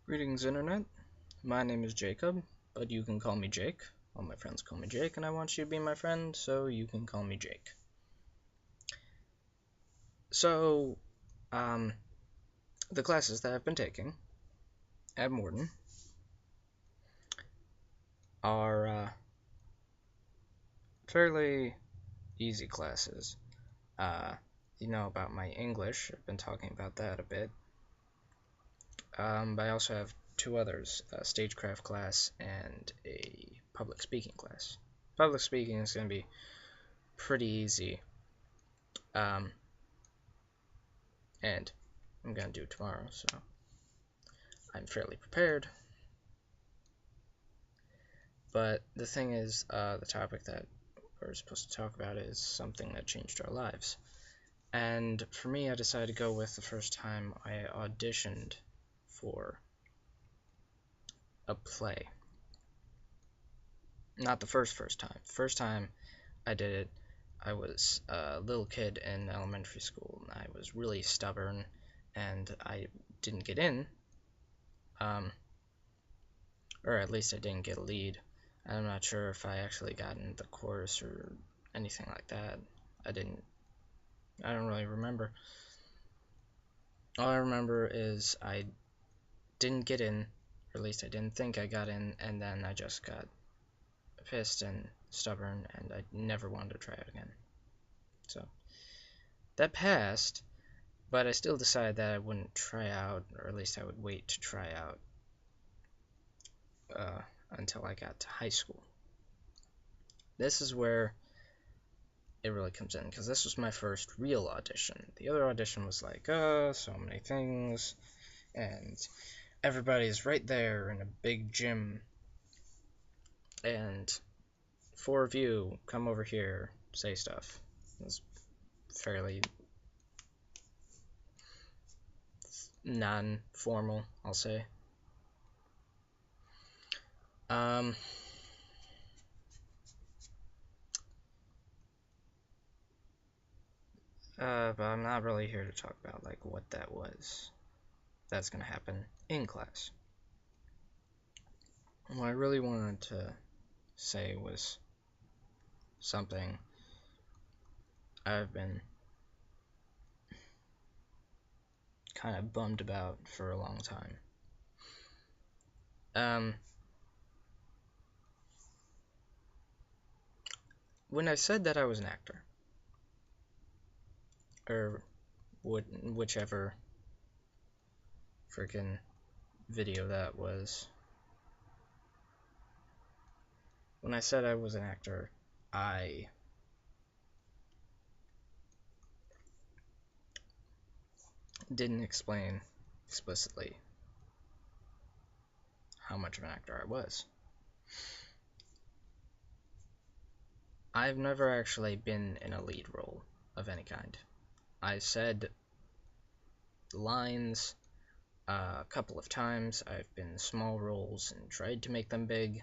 Greetings, Internet. My name is Jacob, but you can call me Jake. All my friends call me Jake, and I want you to be my friend, so you can call me Jake. So, um, the classes that I've been taking at Morton are fairly easy classes. Uh, you know about my English, I've been talking about that a bit. But I also have two others, a stagecraft class and a public speaking class. Public speaking is going to be pretty easy. Um, and I'm gonna do it tomorrow, so I'm fairly prepared. But the thing is, the topic that we're supposed to talk about is something that changed our lives. And for me, I decided to go with the first time I auditioned for a play. Not the first time. First time I did it, I was a little kid in elementary school, and I was really stubborn, and I didn't get in. Um, or at least I didn't get a lead. I'm not sure if I actually got in the chorus or anything like that. I didn't. I don't really remember. All I remember is I didn't get in, or at least I didn't think I got in, and then I just got pissed and stubborn, and I never wanted to try it again. So that passed, but I still decided that I wouldn't try out, or at least I would wait to try out uh, until I got to high school. This is where it really comes in, because this was my first real audition. The other audition was like, so many things, and everybody's right there in a big gym, and four of you come over here, say stuff. It's fairly non-formal, I'll say. Um, but I'm not really here to talk about like what that was. That's gonna happen in class. What I really wanted to say was something I've been kind of bummed about for a long time. Um, when I said that I was an actor, or whichever freaking video that was, when I said I was an actor, I didn't explain explicitly how much of an actor I was. I've never actually been in a lead role of any kind. I said lines a couple of times. I've been in small roles and tried to make them big.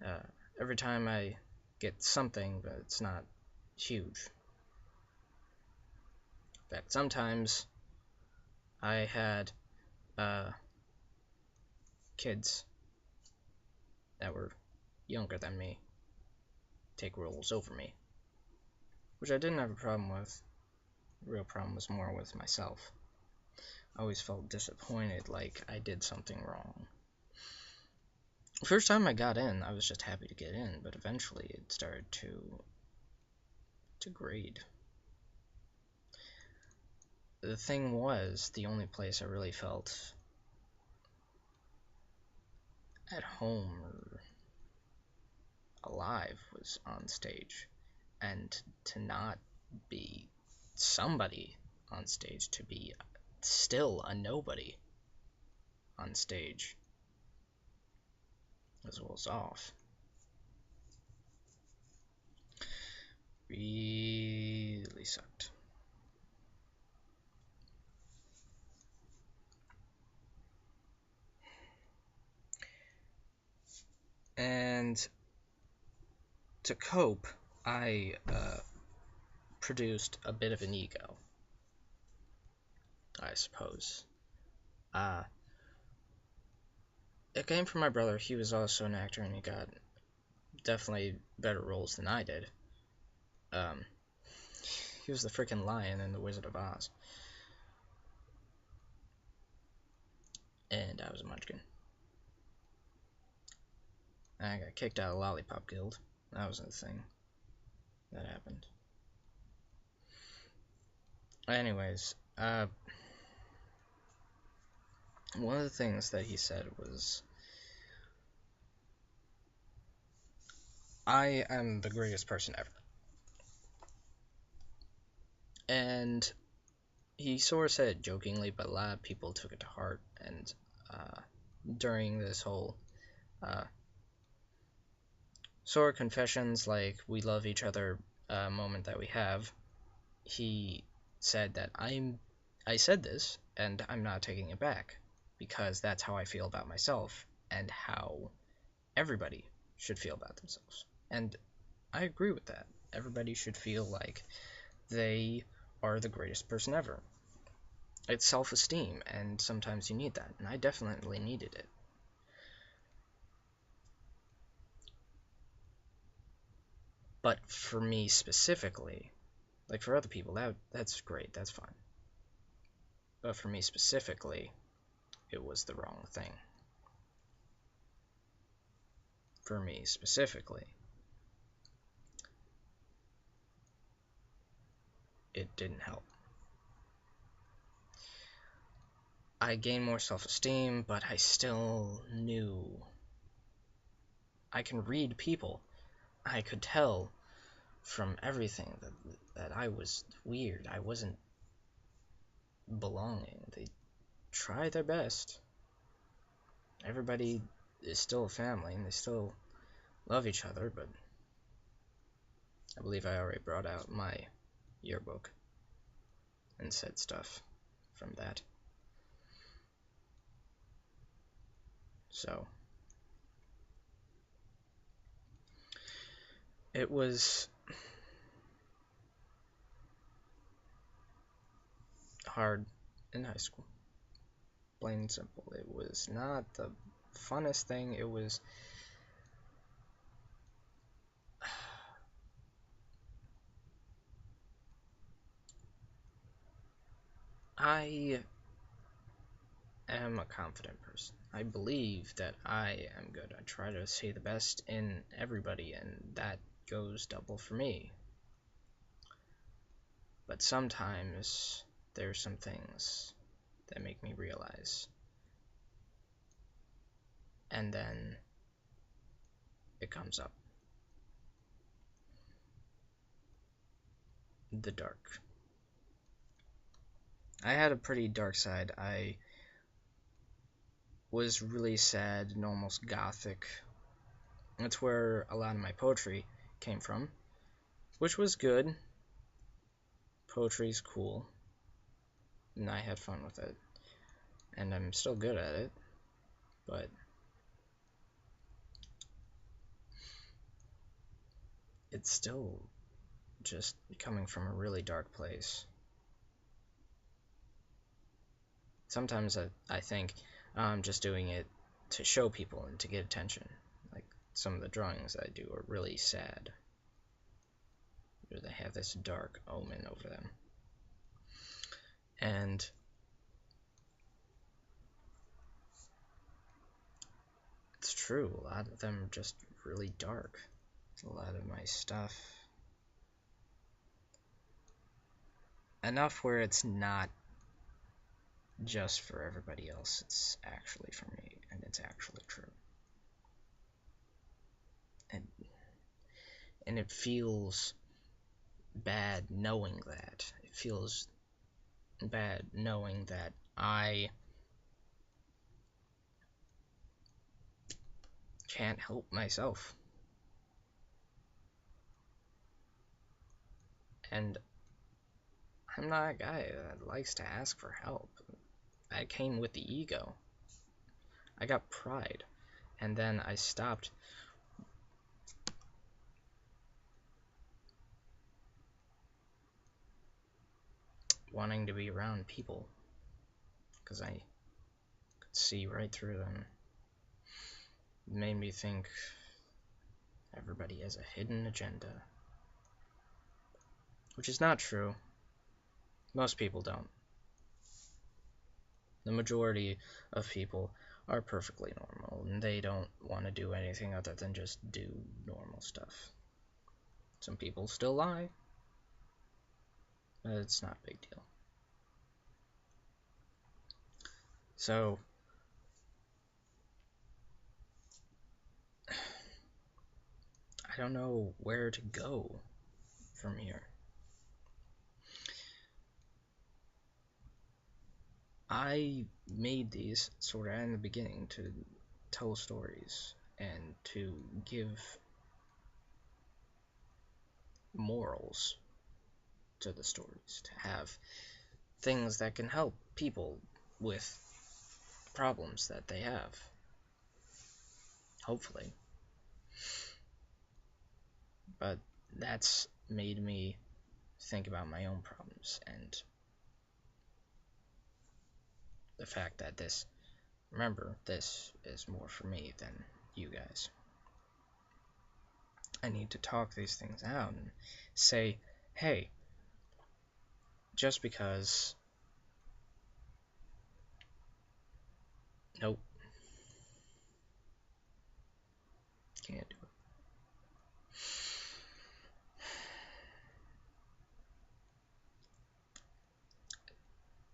Uh, every time I get something, but it's not huge. In fact, sometimes I had kids that were younger than me take roles over me, which I didn't have a problem with. The real problem was more with myself. I always felt disappointed, like I did something wrong. The first time I got in, I was just happy to get in, but eventually it started to degrade. The thing was, the only place I really felt at home or alive was on stage. And to not be somebody on stage, to be still a nobody on stage, as well as off, really sucked. And to cope, I produced a bit of an ego, I suppose. It came from my brother. He was also an actor, and he got definitely better roles than I did. Um, he was the freaking lion in The Wizard of Oz, and I was a munchkin. I got kicked out of Lollipop Guild. That was the thing that happened. Anyways, one of the things that he said was, I am the greatest person ever. And he sort of said it jokingly, but a lot of people took it to heart. And during this whole uh, sort of confessions, like we love each other moment that we have, he said that I said this and I'm not taking it back because that's how I feel about myself and how everybody should feel about themselves. And I agree with that. Everybody should feel like they are the greatest person ever. It's self-esteem, and sometimes you need that, and I definitely needed it. But for me specifically, like for other people, that's great, that's fine. But for me specifically, it was the wrong thing. For me specifically, it didn't help. I gained more self-esteem, but I still knew I can read people. I could tell from everything that I was weird. I wasn't belonging. They try their best. Everybody is still a family and they still love each other, but I believe I already brought out my yearbook and said stuff from that. So it was hard in high school. Plain and simple. It was not the funnest thing. It was I am a confident person. I believe that I am good. I try to see the best in everybody, and that goes double for me. But sometimes there's some things that make me realize, and then it comes up. The dark. I had a pretty dark side. I was really sad and almost gothic. That's where a lot of my poetry came from, which was good. Poetry's cool, and I had fun with it, and I'm still good at it, but it's still just coming from a really dark place. Sometimes I think I'm just doing it to show people and to get attention. Like some of the drawings I do are really sad. They have this dark omen over them. And it's true, a lot of them are just really dark. A lot of my stuff. Enough where it's not just for everybody else, it's actually for me, and it's actually true. And it feels bad knowing that. It feels bad knowing that I can't help myself. And I'm not a guy that likes to ask for help. I came with the ego. I got pride. And then I stopped wanting to be around people because I could see right through them. It made me think everybody has a hidden agenda, which is not true. Most people don't. The majority of people are perfectly normal, and they don't want to do anything other than just do normal stuff. Some people still lie, but it's not a big deal. So, I don't know where to go from here. I made these sort of in the beginning to tell stories and to give morals to the stories, to have things that can help people with problems that they have. Hopefully. But that's made me think about my own problems and the fact that remember, this is more for me than you guys. I need to talk these things out and say, hey, just because... Nope. Can't do it.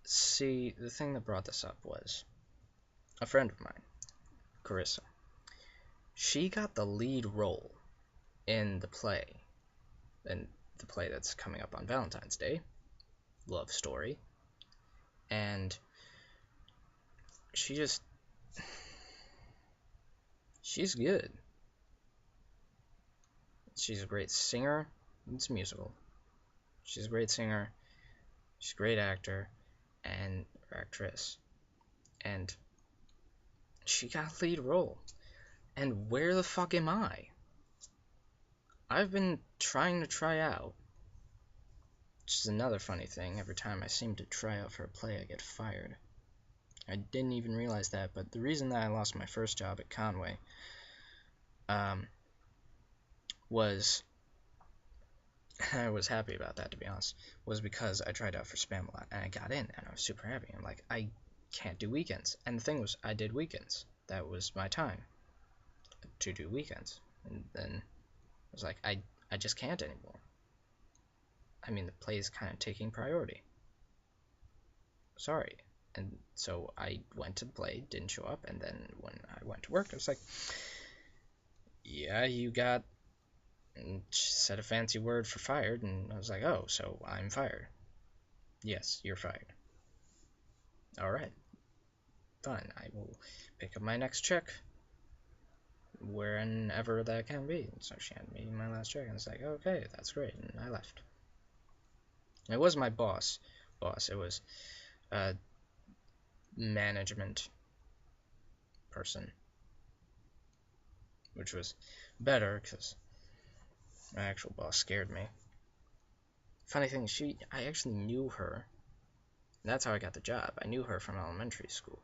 See, the thing that brought this up was a friend of mine, Carissa. She got the lead role in the play that's coming up on Valentine's Day, Love Story, and she's good. She's a great singer. It's a musical. She's a great singer. She's a great actor and actress. And she got lead role. And where the fuck am I? I've been trying to try out. Which is another funny thing. Every time I seem to try out for a play, I get fired. I didn't even realize that, but the reason that I lost my first job at Conway was... I was happy about that, to be honest, was because I tried out for Spamalot, and I got in, and I was super happy. I'm like, I can't do weekends. And the thing was, I did weekends. That was my time to do weekends. And then I was like, I just can't anymore. I mean, the play is kind of taking priority. Sorry. And so I went to the play, didn't show up, and then when I went to work, I was like, yeah, you got... And she said a fancy word for fired, and I was like, oh, so I'm fired. Yes, you're fired. Alright. Fine, I will pick up my next check wherever that can be. And so she handed me my last check, and it's like, okay, that's great, and I left. And it was my boss. It was a management person, which was better because my actual boss scared me. Funny thing, I actually knew her. And that's how I got the job. I knew her from elementary school.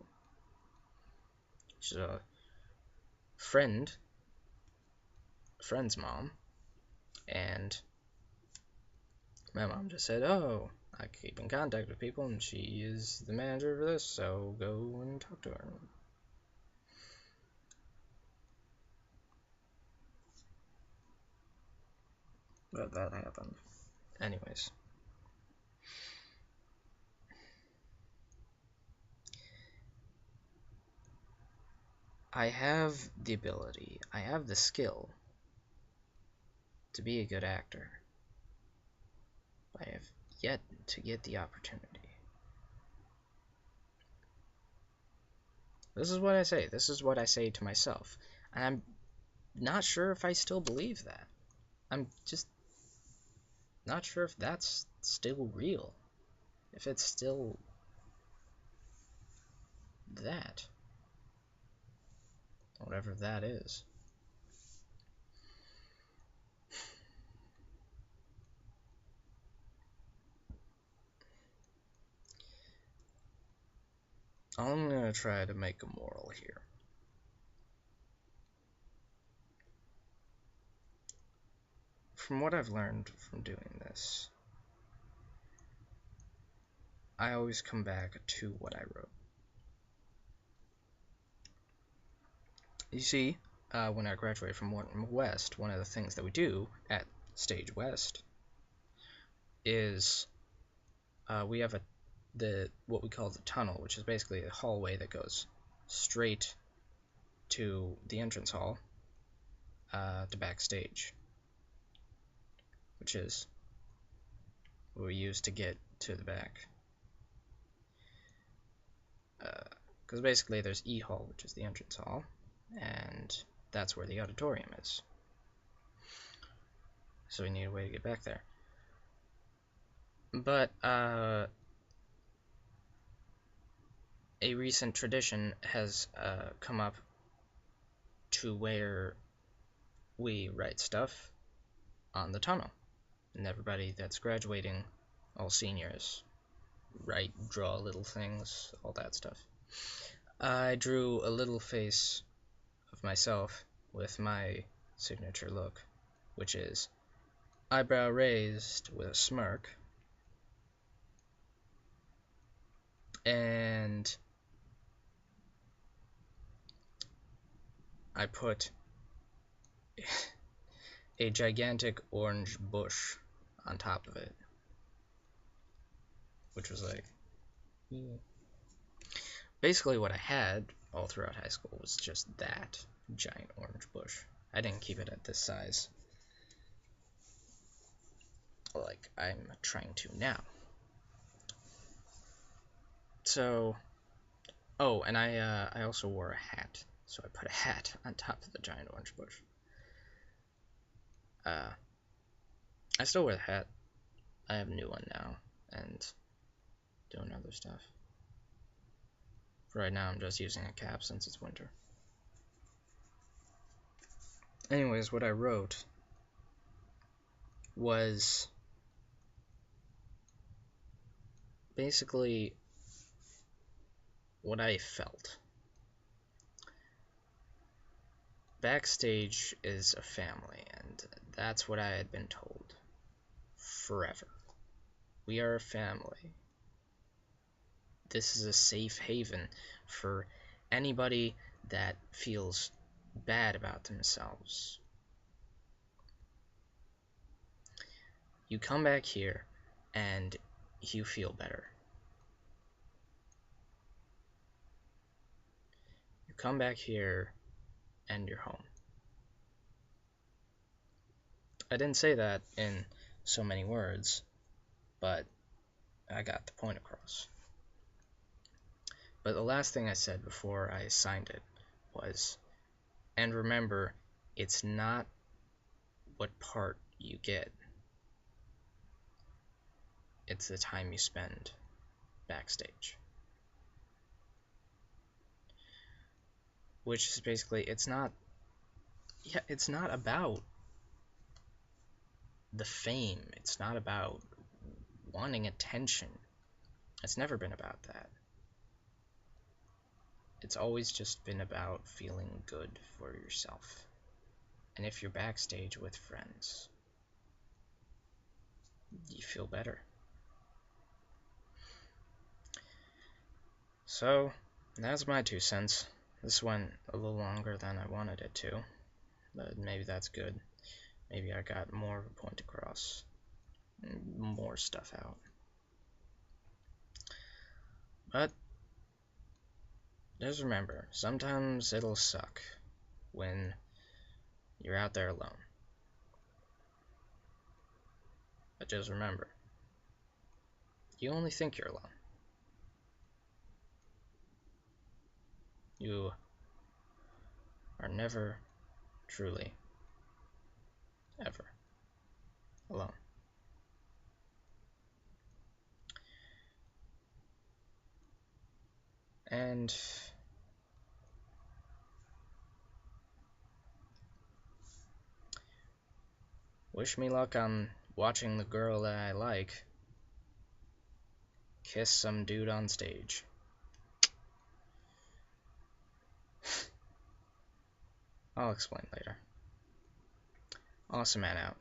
She's a friend's mom, and my mom just said, oh, I keep in contact with people, and she is the manager for this, so go and talk to her. But that happened. Anyways. I have the ability, I have the skill to be a good actor. I have yet to get the opportunity. This is what I say. This is what I say to myself. And I'm not sure if I still believe that. I'm just not sure if that's still real. If it's still that. Whatever that is. I'm gonna try to make a moral here. from what I've learned from doing this, I always come back to what I wrote. You see, when I graduate from Wharton West, one of the things that we do at Stage West is we have what we call the tunnel, which is basically a hallway that goes straight to the entrance hall, to backstage, which is what we use to get to the back. Because basically there's E Hall, which is the entrance hall, and that's where the auditorium is. So we need a way to get back there. But a recent tradition has come up to where we write stuff on the tunnel, and everybody that's graduating, all seniors, draw little things, all that stuff. I drew a little face of myself with my signature look, which is eyebrow raised with a smirk, and I put a gigantic orange bush on top of it, which was like, basically what I had all throughout high school was just that giant orange bush. I didn't keep it at this size like I'm trying to now. So, oh, and I also wore a hat, so I put a hat on top of the giant orange bush. I still wear the hat. I have a new one now, and doing other stuff. For right now, I'm just using a cap since it's winter. Anyways, what I wrote was basically what I felt. Backstage is a family, and that's what I had been told forever. We are a family. This is a safe haven for anybody that feels bad about themselves. You come back here and you feel better. You come back here and you're home. I didn't say that in so many words, but I got the point across. But the last thing I said before I signed it was, and remember, it's not what part you get, it's the time you spend backstage. Which is basically, it's not about the fame. It's not about wanting attention. It's never been about that. It's always just been about feeling good for yourself. And if you're backstage with friends, you feel better. So, that's my 2 cents. This went a little longer than I wanted it to, but maybe that's good. Maybe I got more of a point across, more stuff out. But just remember, sometimes it'll suck when you're out there alone. But just remember, you only think you're alone. You are never truly, ever alone. And wish me luck on watching the girl that I like kiss some dude on stage. I'll explain later. Awesome Man out.